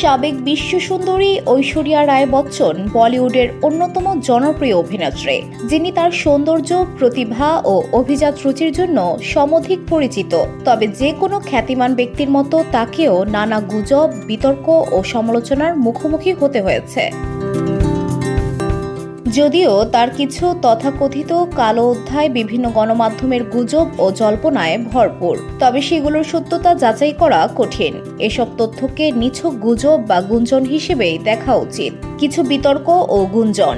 সাবেক বিশ্বসুন্দরী ঐশ্বরিয়া রায় বচ্চন বলিউডের অন্যতম জনপ্রিয় অভিনেত্রী, যিনি তার সৌন্দর্য, প্রতিভা ও অভিজাত রুচির জন্য সমধিক পরিচিত। তবে যে কোনো খ্যাতিমান ব্যক্তির মতো তাকেও নানা গুজব, বিতর্ক ও সমালোচনার মুখোমুখি হতে হয়েছে। যদিও তার কিছু তথাকথিত কালো অধ্যায় বিভিন্ন গণমাধ্যমের গুজব ও জল্পনায় ভরপুর, তবে সেগুলোর সত্যতা যাচাই করা কঠিন। এসব তথ্যকে নিছক গুজব বা গুঞ্জন হিসেবেই দেখা উচিত। কিছু বিতর্ক ও গুঞ্জন।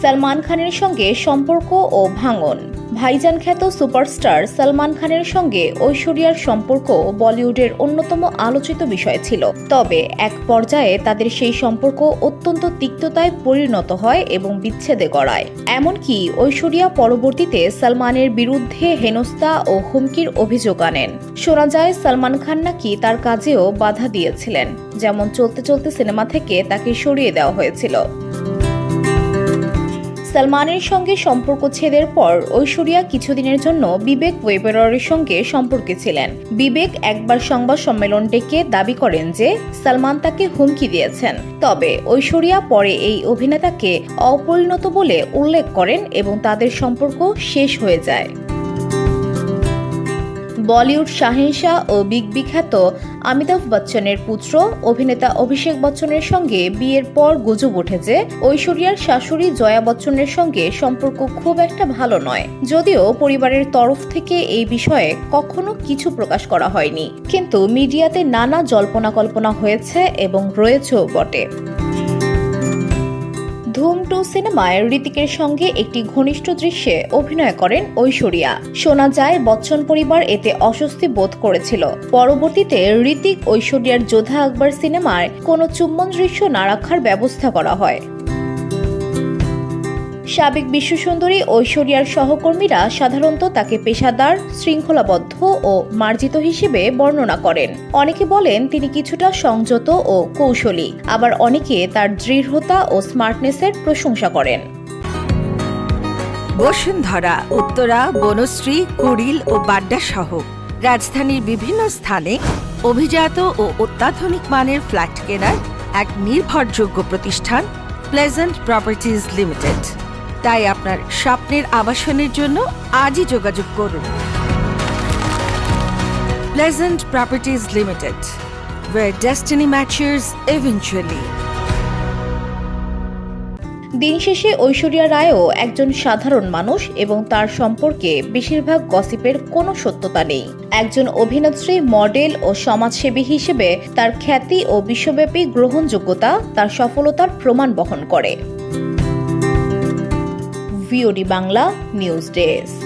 সালমান খানের সঙ্গে সম্পর্ক ও ভাঙন। ভাইজান খ্যাত সুপারস্টার সালমান খানের সঙ্গে ঐশ্বরিয়ার সম্পর্ক বলিউডের অন্যতম আলোচিত বিষয় ছিল। তবে এক পর্যায়ে তাদের সেই সম্পর্ক অত্যন্ত তিক্ততায় পরিণত হয় এবং বিচ্ছেদে গড়ায়। এমনকি ঐশ্বরিয়া পরবর্তীতে সালমানের বিরুদ্ধে হেনস্থা ও হুমকির অভিযোগ আনেন। শোনা যায় সালমান খান নাকি তার কাজেও বাধা দিয়েছিলেন, যেমন চলতে চলতে সিনেমা থেকে তাকে সরিয়ে দেওয়া হয়েছিল। সালমানের সঙ্গে সম্পর্ক ছেদের পর ঐশ্বরিয়া কিছুদিনের জন্য বিবেক ওবেরয়ের সঙ্গে সম্পর্কে ছিলেন। বিবেক একবার সংবাদ সম্মেলন ডেকে দাবি করেন যে সালমান তাকে হুমকি দিয়েছেন। তবে ঐশ্বরিয়া পরে এই অভিনেতাকে অপরিণত বলে উল্লেখ করেন এবং তাদের সম্পর্ক শেষ হয়ে যায়। বলিউড শাহেনশাহ ও বিগ বি খ্যাত অমিতাভ বচ্চনের পুত্র অভিনেতা অভিষেক বচ্চনের সঙ্গে বিয়ের পর গুজব ওঠে যে ঐশ্বরিয়ার শাশুড়ি জয়া বচ্চনের সঙ্গে সম্পর্ক খুব একটা ভালো নয়। যদিও পরিবারের তরফ থেকে এই বিষয়ে কখনো কিছু প্রকাশ করা হয়নি, কিন্তু মিডিয়াতে নানা জল্পনা কল্পনা হয়েছে এবং রয়েছেও বটে। ধুম 2 সিনেমায় হৃতিকের সঙ্গে একটি ঘনিষ্ঠ দৃশ্যে অভিনয় করেন ঐশ্বরিয়া। শোনা যায় বচ্চন পরিবার এতে অস্বস্তি বোধ করেছিল। পরবর্তীতে হৃতিক ঐশ্বরিয়ার যোধা আকবর সিনেমায় কোনো চুম্বন দৃশ্য না রাখার ব্যবস্থা করা হয়। সাবেক বিশ্বসুন্দরী ঐশ্বরিয়ার সহকর্মীরা সাধারণত তাকে পেশাদার, শৃঙ্খলাবদ্ধ ও মার্জিত হিসেবে বর্ণনা করেন। অনেকে বলেন তিনি কিছুটা সংযত ও কৌশলী, আবার অনেকে তার দৃঢ়তা ও স্মার্টনেসের প্রশংসা করেন। বসুন্ধরা, উত্তরা, বনশ্রী, কুড়িল ও বাড্ডা সহ রাজধানীর বিভিন্ন স্থানে অভিজাত ও অত্যাধুনিক মানের ফ্ল্যাট কেনার এক নির্ভরযোগ্য প্রতিষ্ঠান প্লেজেন্ট প্রপার্টিজ লিমিটেড। তাই আপনার স্বপ্নের আবাসনের জন্য আজই যোগাযোগ করুন। Pleasant properties limited, where destiny matches eventually. দিন শেষে ঐশ্বরিয়া রায়ও একজন সাধারণ মানুষ এবং তার সম্পর্কে বেশিরভাগ গসিপের কোনো সত্যতা নেই। একজন অভিনেত্রী, মডেল ও সমাজসেবী হিসেবে তার খ্যাতি ও বিশ্বব্যাপী গ্রহণযোগ্যতা তার সফলতার প্রমাণ বহন করে। VOD Bangla news desk.